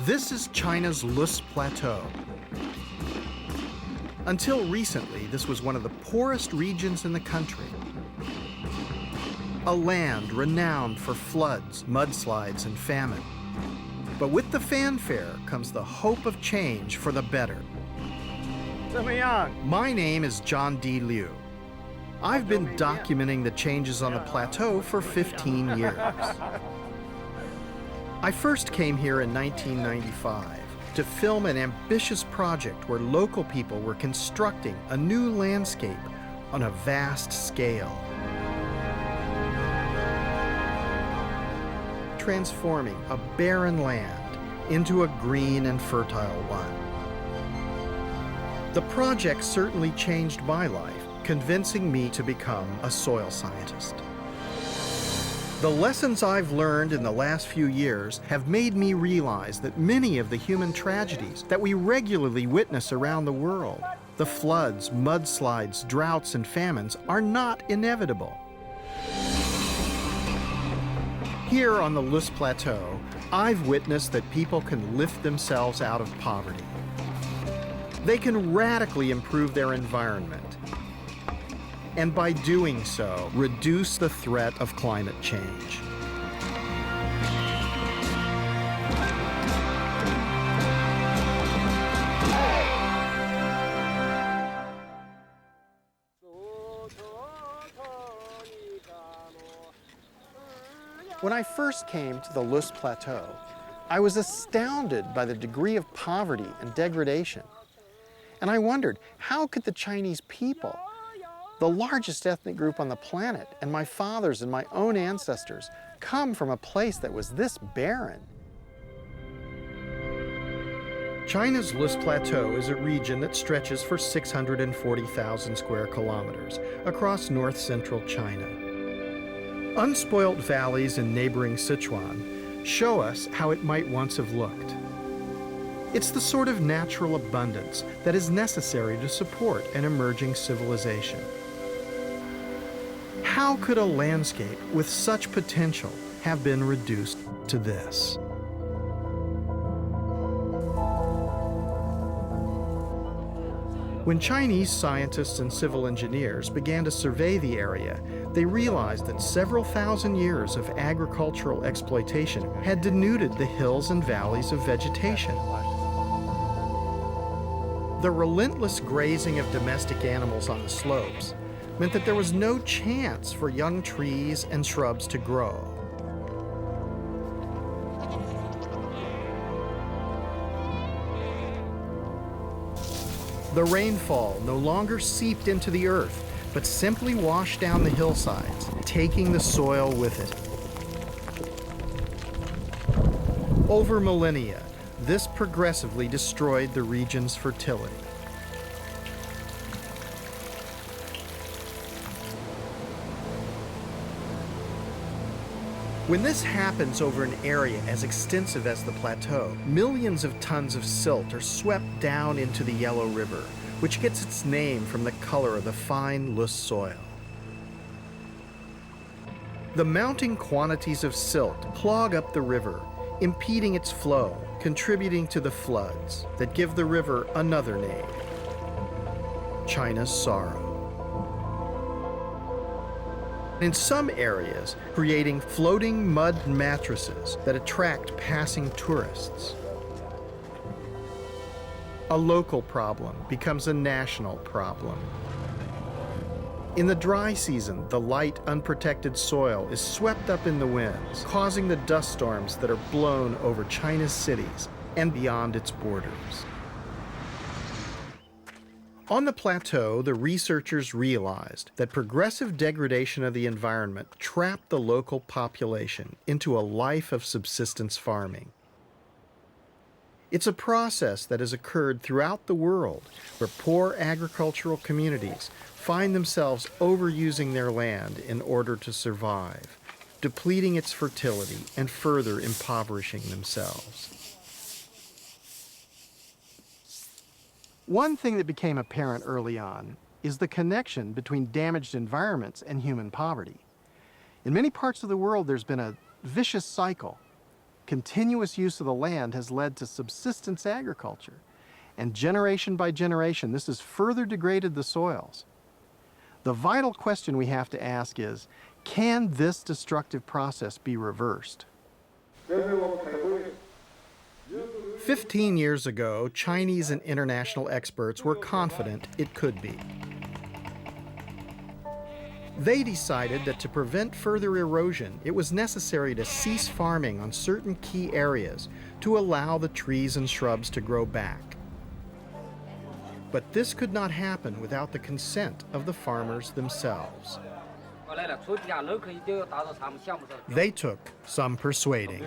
This is China's Lus Plateau. Until recently, this was one of the poorest regions in the country. A land renowned for floods, mudslides, and famine. But with the fanfare comes the hope of change for the better. My name is John D. Liu. I've been documenting the changes on the plateau for 15 years. I first came here in 1995 to film an ambitious project where local people were constructing a new landscape on a vast scale, transforming a barren land into a green and fertile one. The project certainly changed my life, convincing me to become a soil scientist. The lessons I've learned in the last few years have made me realize that many of the human tragedies that we regularly witness around the world, the floods, mudslides, droughts, and famines, are not inevitable. Here on the Lus Plateau, I've witnessed that people can lift themselves out of poverty. They can radically improve their environment, and by doing so, reduce the threat of climate change. When I first came to the Lus Plateau, I was astounded by the degree of poverty and degradation. And I wondered, how could the Chinese people, the largest ethnic group on the planet, and my fathers and my own ancestors, come from a place that was this barren? China's Lus Plateau is a region that stretches for 640,000 square kilometers across north-central China. Unspoilt valleys in neighboring Sichuan show us how it might once have looked. It's the sort of natural abundance that is necessary to support an emerging civilization. How could a landscape with such potential have been reduced to this? When Chinese scientists and civil engineers began to survey the area, they realized that several thousand years of agricultural exploitation had denuded the hills and valleys of vegetation. The relentless grazing of domestic animals on the slopes meant that there was no chance for young trees and shrubs to grow. The rainfall no longer seeped into the earth, but simply washed down the hillsides, taking the soil with it. Over millennia, this progressively destroyed the region's fertility. When this happens over an area as extensive as the plateau, millions of tons of silt are swept down into the Yellow River, which gets its name from the color of the fine Lus soil. The mounting quantities of silt clog up the river, impeding its flow, contributing to the floods that give the river another name, China's sorrow. In some areas, creating floating mud mattresses that attract passing tourists. A local problem becomes a national problem. In the dry season, the light, unprotected soil is swept up in the winds, causing the dust storms that are blown over China's cities and beyond its borders. On the plateau, the researchers realized that progressive degradation of the environment trapped the local population into a life of subsistence farming. It's a process that has occurred throughout the world, where poor agricultural communities find themselves overusing their land in order to survive, depleting its fertility and further impoverishing themselves. One thing that became apparent early on is the connection between damaged environments and human poverty. In many parts of the world, there's been a vicious cycle. continuous use of the land has led to subsistence agriculture. And generation by generation, this has further degraded the soils. The vital question we have to ask is, can this destructive process be reversed? 15 years ago, Chinese and international experts were confident it could be. They decided that to prevent further erosion, it was necessary to cease farming on certain key areas to allow the trees and shrubs to grow back. But this could not happen without the consent of the farmers themselves. They took some persuading.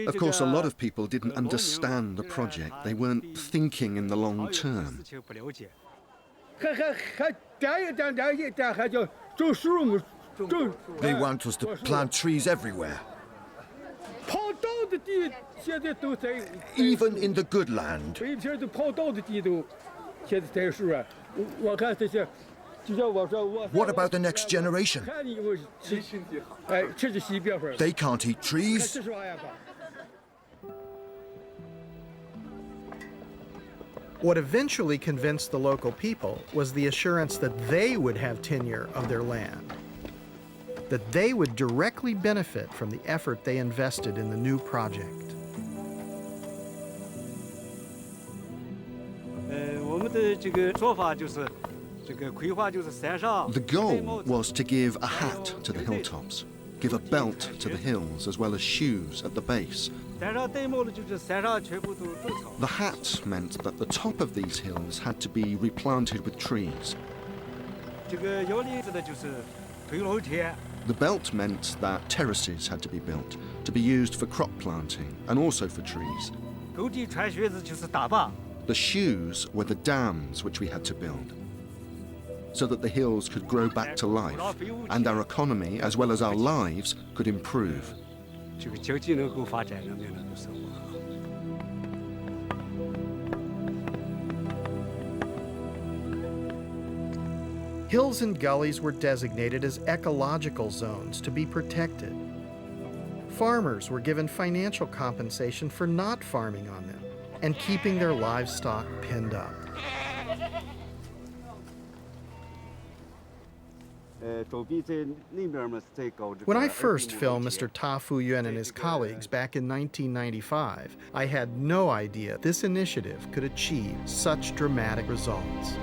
Of course, a lot of people didn't understand the project. They weren't thinking in the long term. They want us to plant trees everywhere. Even in the good land. What about the next generation? They can't eat trees. What eventually convinced the local people was the assurance that they would have tenure of their land, that they would directly benefit from the effort they invested in the new project. The goal was to give a hat to the hilltops, give a belt to the hills, as well as shoes at the base. The hat meant that the top of these hills had to be replanted with trees. The belt meant that terraces had to be built, to be used for crop planting and also for trees. The shoes were the dams which we had to build, so that the hills could grow back to life and our economy, as well as our lives, could improve. Hills and gullies were designated as ecological zones to be protected. Farmers were given financial compensation for not farming on them and keeping their livestock penned up. When I first filmed Mr. Ta Fu-Yuan and his colleagues back in 1995, I had no idea this initiative could achieve such dramatic results.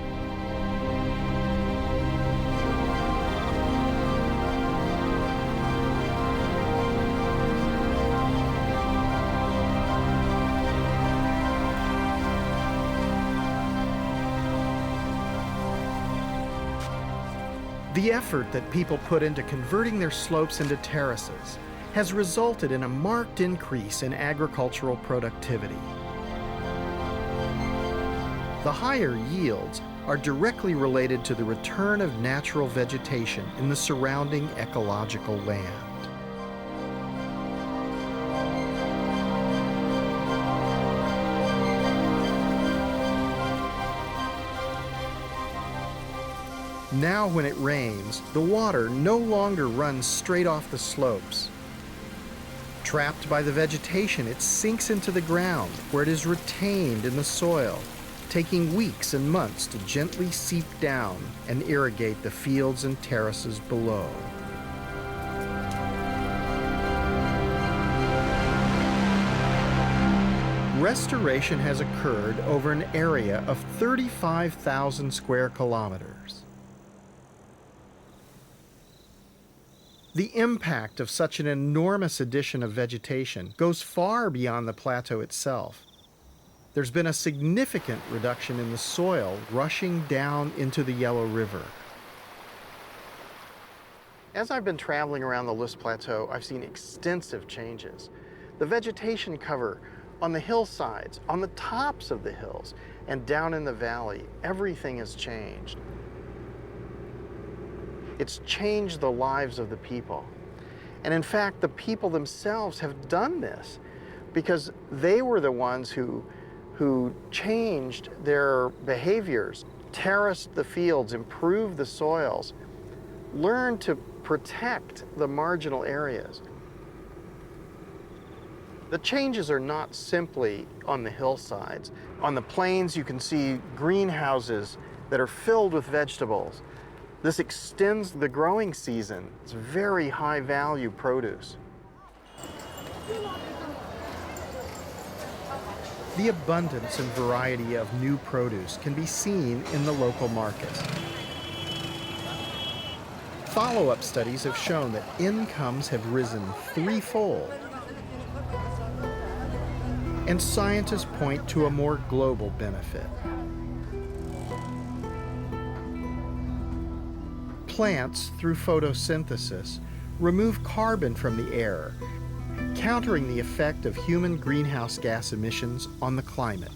The effort that people put into converting their slopes into terraces has resulted in a marked increase in agricultural productivity. The higher yields are directly related to the return of natural vegetation in the surrounding ecological land. Now when it rains, the water no longer runs straight off the slopes. Trapped by the vegetation, it sinks into the ground where it is retained in the soil, taking weeks and months to gently seep down and irrigate the fields and terraces below. Restoration has occurred over an area of 35,000 square kilometers. The impact of such an enormous addition of vegetation goes far beyond the plateau itself. There's been a significant reduction in the soil rushing down into the Yellow River. As I've been traveling around the Lus Plateau, I've seen extensive changes. The vegetation cover on the hillsides, on the tops of the hills, and down in the valley, everything has changed. It's changed the lives of the people. And in fact, the people themselves have done this because they were the ones who changed their behaviors, terraced the fields, improved the soils, learn to protect the marginal areas. The changes are not simply on the hillsides. On the plains, you can see greenhouses that are filled with vegetables. This extends the growing season. It's very high value produce. The abundance and variety of new produce can be seen in the local markets. Follow-up studies have shown that incomes have risen threefold. And scientists point to a more global benefit. Plants, through photosynthesis, remove carbon from the air, countering the effect of human greenhouse gas emissions on the climate.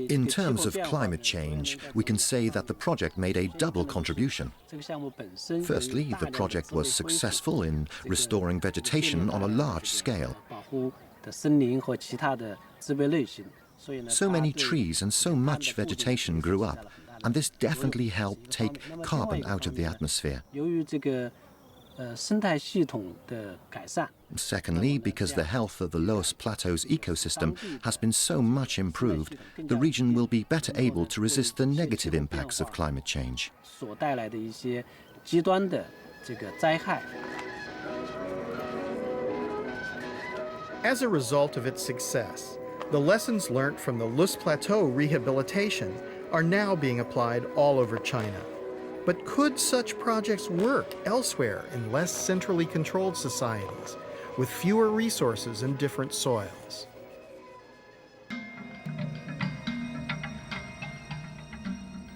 In terms of climate change, we can say that the project made a double contribution. Firstly, the project was successful in restoring vegetation on a large scale. So many trees and so much vegetation grew up, and this definitely helped take carbon out of the atmosphere. Secondly, because the health of the Loess Plateau's ecosystem has been so much improved, the region will be better able to resist the negative impacts of climate change. As a result of its success, the lessons learned from the Loess Plateau rehabilitation are now being applied all over China. But could such projects work elsewhere in less centrally controlled societies, with fewer resources and different soils?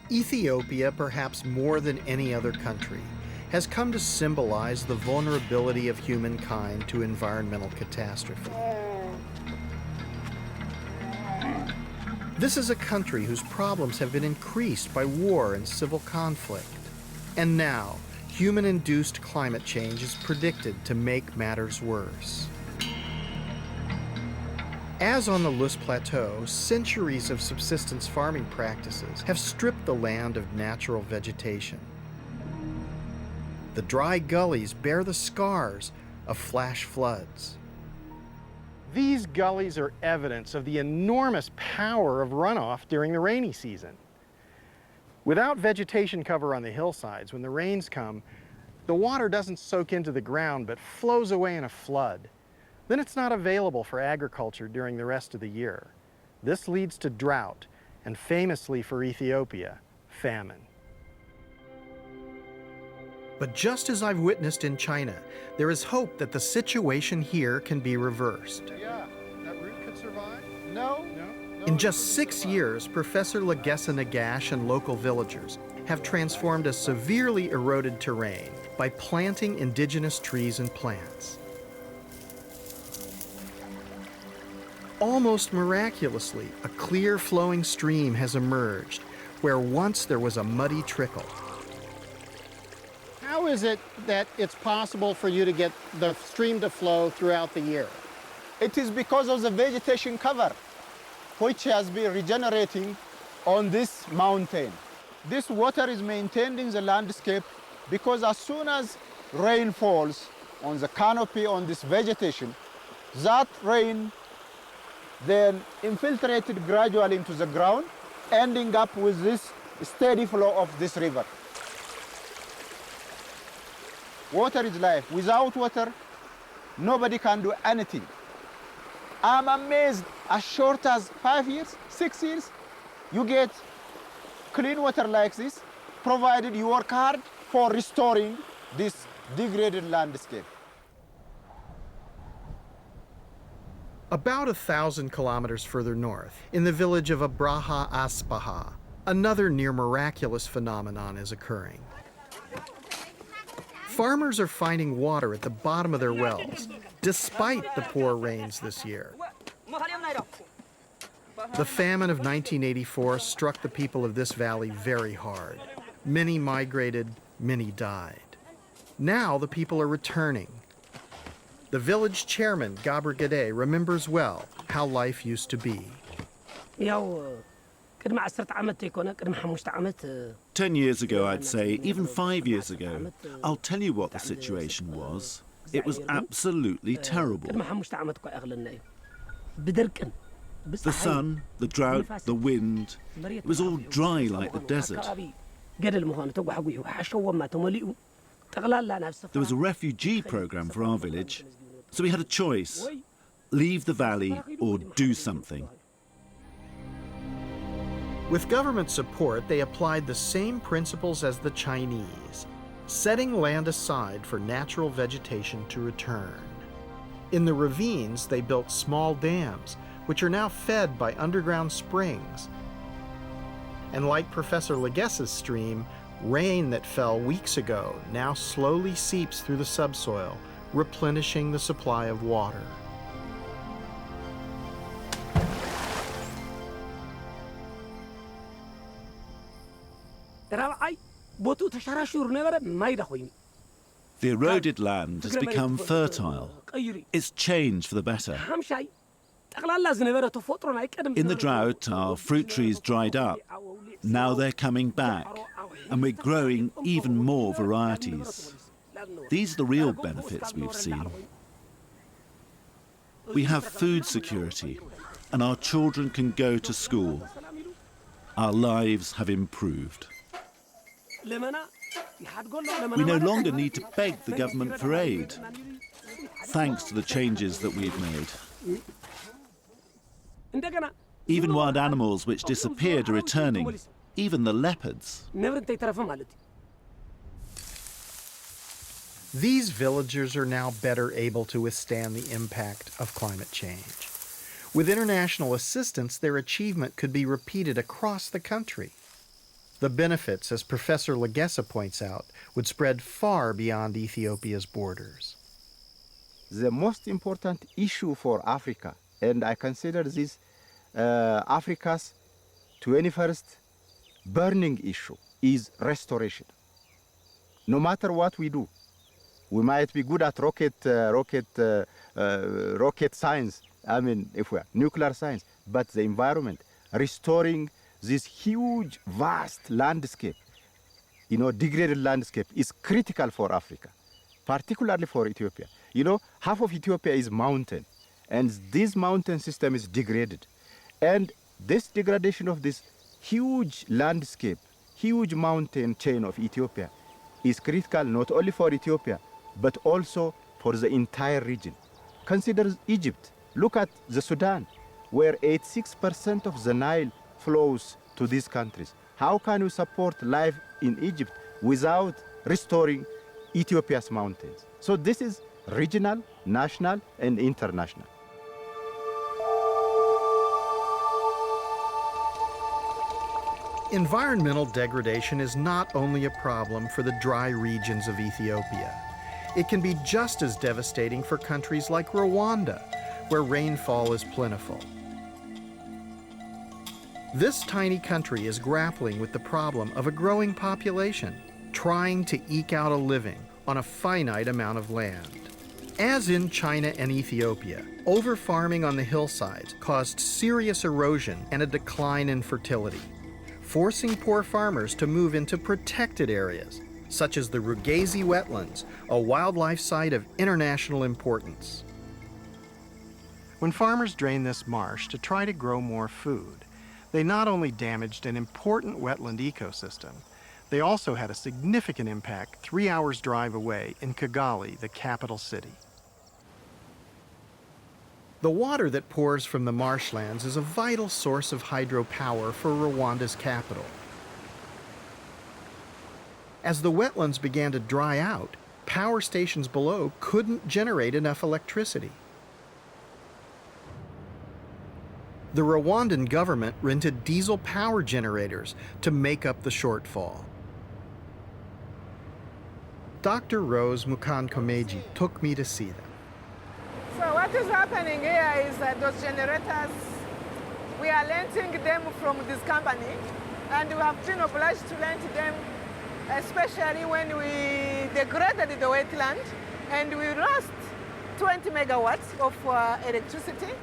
Ethiopia, perhaps more than any other country, has come to symbolize the vulnerability of humankind to environmental catastrophe. This is a country whose problems have been increased by war and civil conflict. And now, human-induced climate change is predicted to make matters worse. As on the Loess Plateau, centuries of subsistence farming practices have stripped the land of natural vegetation. The dry gullies bear the scars of flash floods. These gullies are evidence of the enormous power of runoff during the rainy season. Without vegetation cover on the hillsides, when the rains come, the water doesn't soak into the ground but flows away in a flood. Then it's not available for agriculture during the rest of the year. This leads to drought, and famously for Ethiopia, famine. But just as I've witnessed in China, there is hope that the situation here can be reversed. Yeah, that root could survive? No. In just 6 years, Professor Legessa Nagash and local villagers have transformed a severely eroded terrain by planting indigenous trees and plants. Almost miraculously, a clear flowing stream has emerged where once there was a muddy trickle. How is it that it's possible for you to get the stream to flow throughout the year? It is because of the vegetation cover, which has been regenerating on this mountain. This water is maintained in the landscape because as soon as rain falls on the canopy on this vegetation, that rain then infiltrated gradually into the ground, ending up with this steady flow of this river. Water is life. Without water, nobody can do anything. I'm amazed, as short as 5 years, 6 years, you get clean water like this, provided you work hard for restoring this degraded landscape. About 1,000 kilometers further north, in the village of Abraha Aspaha, another near miraculous phenomenon is occurring. Farmers are finding water at the bottom of their wells, despite the poor rains this year. The famine of 1984 struck the people of this valley very hard. Many migrated, many died. Now the people are returning. The village chairman, Gabor Gade, remembers well how life used to be. 10 years ago, I'd say, even 5 years ago, I'll tell you what the situation was. It was absolutely terrible. The sun, the drought, the wind, it was all dry like the desert. There was a refugee program for our village, so we had a choice: leave the valley or do something. With government support, they applied the same principles as the Chinese, setting land aside for natural vegetation to return. In the ravines, they built small dams, which are now fed by underground springs. And like Professor Leges's stream, rain that fell weeks ago now slowly seeps through the subsoil, replenishing the supply of water. The eroded land has become fertile. It's changed for the better. In the drought, our fruit trees dried up. Now they're coming back, and we're growing even more varieties. These are the real benefits we've seen. We have food security, and our children can go to school. Our lives have improved. We no longer need to beg the government for aid, thanks to the changes that we've made. Even wild animals which disappeared are returning, even the leopards. These villagers are now better able to withstand the impact of climate change. With international assistance, their achievement could be repeated across the country. The benefits, as Professor Legesse points out, would spread far beyond Ethiopia's borders. The most important issue for Africa, and I consider this Africa's 21st burning issue, is restoration. No matter what we do, we might be good at rocket science, if we are nuclear science, but the environment, restoring this huge, vast landscape, degraded landscape, is critical for Africa, particularly for Ethiopia. Half of Ethiopia is mountain, and this mountain system is degraded. And this degradation of this huge landscape, huge mountain chain of Ethiopia, is critical not only for Ethiopia, but also for the entire region. Consider Egypt. Look at the Sudan, where 86% of the Nile flows to these countries. How can we support life in Egypt without restoring Ethiopia's mountains? So this is regional, national, and international. Environmental degradation is not only a problem for the dry regions of Ethiopia. It can be just as devastating for countries like Rwanda, where rainfall is plentiful. This tiny country is grappling with the problem of a growing population, trying to eke out a living on a finite amount of land. As in China and Ethiopia, over-farming on the hillsides caused serious erosion and a decline in fertility, forcing poor farmers to move into protected areas, such as the Rugazi wetlands, a wildlife site of international importance. When farmers drained this marsh to try to grow more food, they not only damaged an important wetland ecosystem, they also had a significant impact 3 hours' drive away in Kigali, the capital city. The water that pours from the marshlands is a vital source of hydropower for Rwanda's capital. As the wetlands began to dry out, power stations below couldn't generate enough electricity. The Rwandan government rented diesel power generators to make up the shortfall. Dr. Rose Mukankomeji took me to see them. So what is happening here is that those generators, we are renting them from this company, and we have been obliged to rent them, especially when we degraded the wetland, and we lost 20 megawatts of electricity.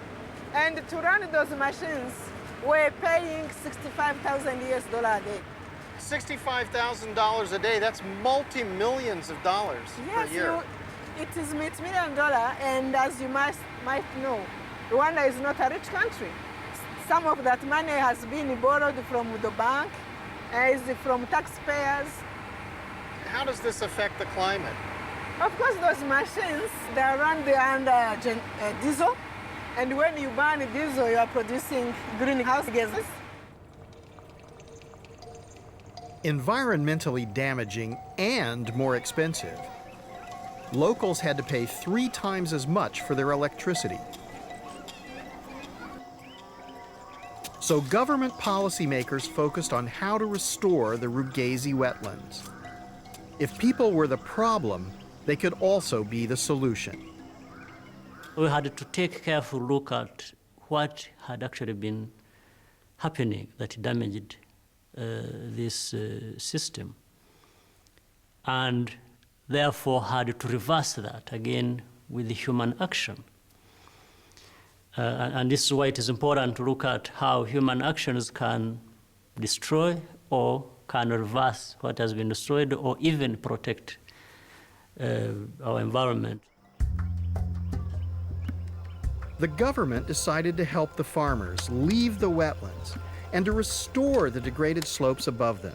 And to run those machines, we're paying $65,000 a day. $65,000 a day, that's multi-millions of dollars per year. It is $1 million, and as you might know, Rwanda is not a rich country. Some of that money has been borrowed from the bank, is from taxpayers. How does this affect the climate? Of course, those machines, they run under diesel, and when you burn diesel, you are producing greenhouse gases. Environmentally damaging and more expensive. Locals had to pay 3 times as much for their electricity. So government policymakers focused on how to restore the Rugazi wetlands. If people were the problem, they could also be the solution. We had to take a careful look at what had actually been happening that damaged this system, and therefore had to reverse that again with human action. And this is why it is important to look at how human actions can destroy or can reverse what has been destroyed or even protect our environment. The government decided to help the farmers leave the wetlands and to restore the degraded slopes above them,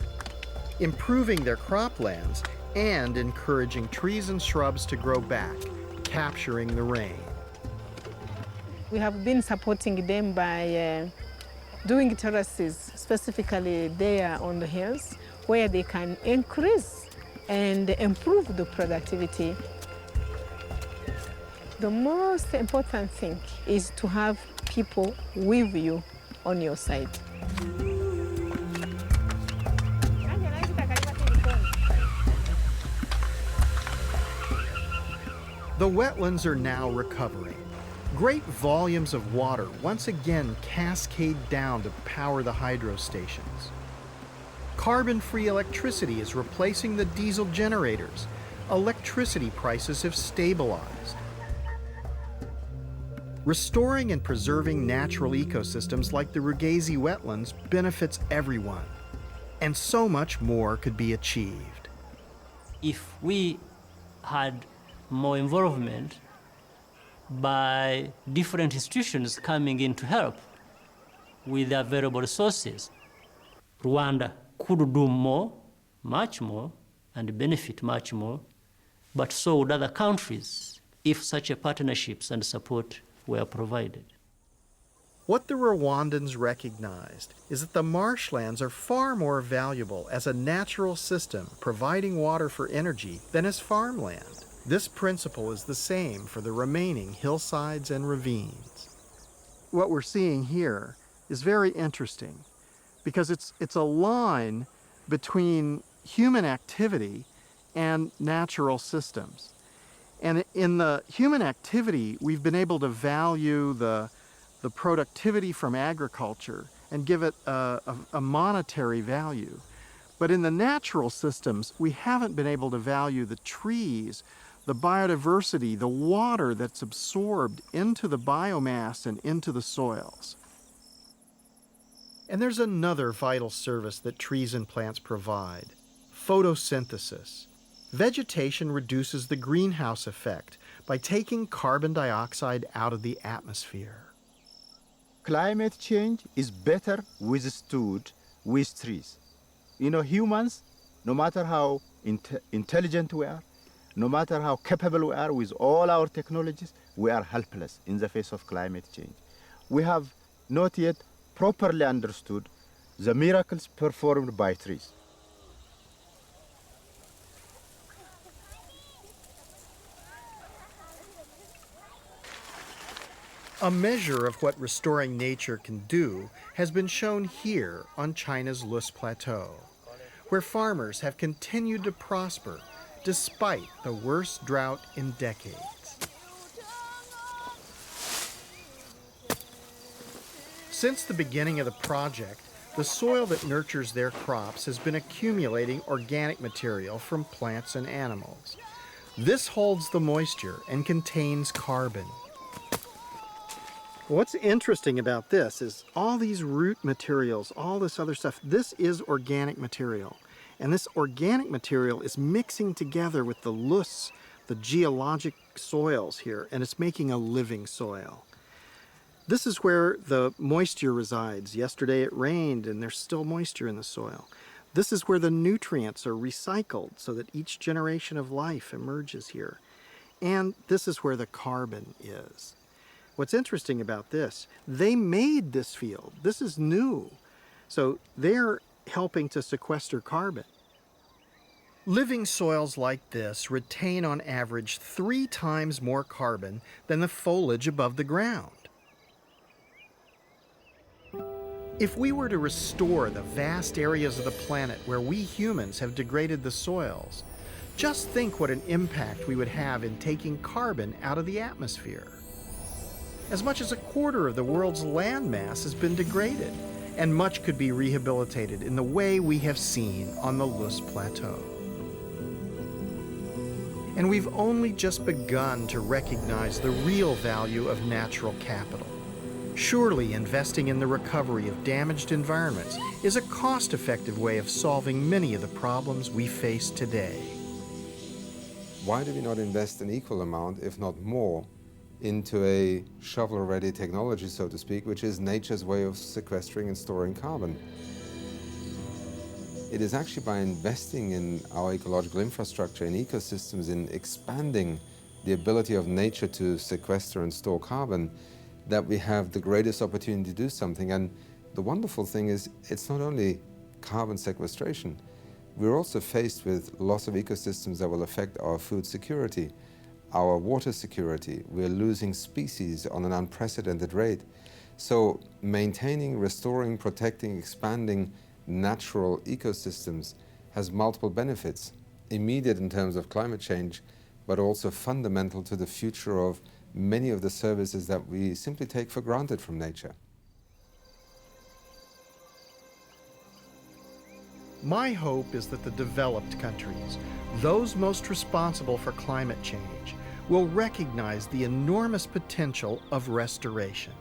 improving their croplands and encouraging trees and shrubs to grow back, capturing the rain. We have been supporting them by doing terraces, specifically there on the hills, where they can increase and improve the productivity. The most important thing is to have people with you on your side. The wetlands are now recovering. Great volumes of water once again cascade down to power the hydro stations. Carbon-free electricity is replacing the diesel generators. Electricity prices have stabilized. Restoring and preserving natural ecosystems like the Rugazi wetlands benefits everyone, and so much more could be achieved. If we had more involvement by different institutions coming in to help with the available resources, Rwanda could do more, much more, and benefit much more, but so would other countries if such a partnerships and support were provided. What the Rwandans recognized is that the marshlands are far more valuable as a natural system providing water for energy than as farmland. This principle is the same for the remaining hillsides and ravines. What we're seeing here is very interesting because it's a line between human activity and natural systems. And in the human activity, we've been able to value the productivity from agriculture and give it a monetary value. But in the natural systems, we haven't been able to value the trees, the biodiversity, the water that's absorbed into the biomass and into the soils. And there's another vital service that trees and plants provide: photosynthesis. Vegetation reduces the greenhouse effect by taking carbon dioxide out of the atmosphere. Climate change is better withstood with trees. You know, humans, no matter how intelligent we are, no matter how capable we are with all our technologies, we are helpless in the face of climate change. We have not yet properly understood the miracles performed by trees. A measure of what restoring nature can do has been shown here on China's Lus Plateau, where farmers have continued to prosper despite the worst drought in decades. Since the beginning of the project, the soil that nurtures their crops has been accumulating organic material from plants and animals. This holds the moisture and contains carbon. What's interesting about this is all these root materials, all this other stuff, this is organic material. And this organic material is mixing together with the loess, the geologic soils here, and it's making a living soil. This is where the moisture resides. Yesterday it rained and there's still moisture in the soil. This is where the nutrients are recycled so that each generation of life emerges here. And this is where the carbon is. What's interesting about this, they made this field. This is new. So they're helping to sequester carbon. Living soils like this retain on average 3 times more carbon than the foliage above the ground. If we were to restore the vast areas of the planet where we humans have degraded the soils, just think what an impact we would have in taking carbon out of the atmosphere. As much as 1/4 of the world's landmass has been degraded, and much could be rehabilitated in the way we have seen on the Loess Plateau. And we've only just begun to recognize the real value of natural capital. Surely investing in the recovery of damaged environments is a cost-effective way of solving many of the problems we face today. Why do we not invest an equal amount, if not more, into a shovel-ready technology, so to speak, which is nature's way of sequestering and storing carbon? It is actually by investing in our ecological infrastructure, in ecosystems, in expanding the ability of nature to sequester and store carbon, that we have the greatest opportunity to do something. And the wonderful thing is, it's not only carbon sequestration. We're also faced with loss of ecosystems that will affect our food security, our water security. We're losing species on an unprecedented rate. So maintaining, restoring, protecting, expanding natural ecosystems has multiple benefits, immediate in terms of climate change, but also fundamental to the future of many of the services that we simply take for granted from nature. My hope is that the developed countries, those most responsible for climate change, will recognize the enormous potential of restoration.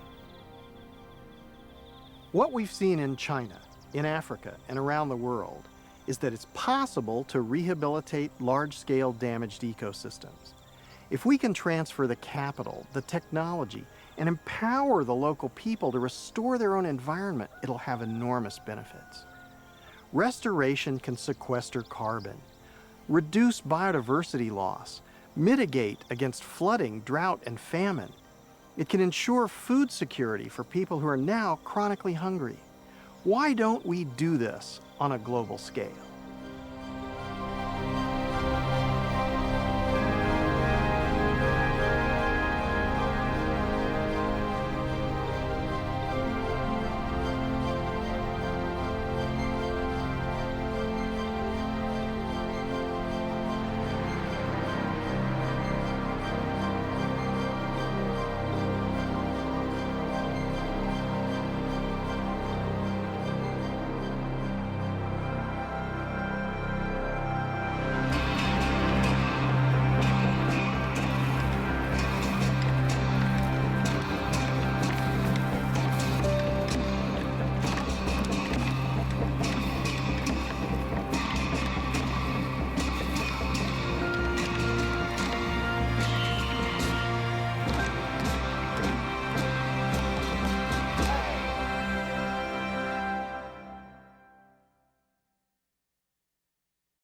What we've seen in China, in Africa, and around the world is that it's possible to rehabilitate large-scale damaged ecosystems. If we can transfer the capital, the technology, and empower the local people to restore their own environment, it'll have enormous benefits. Restoration can sequester carbon, reduce biodiversity loss, mitigate against flooding, drought, and famine. It can ensure food security for people who are now chronically hungry. Why don't we do this on a global scale?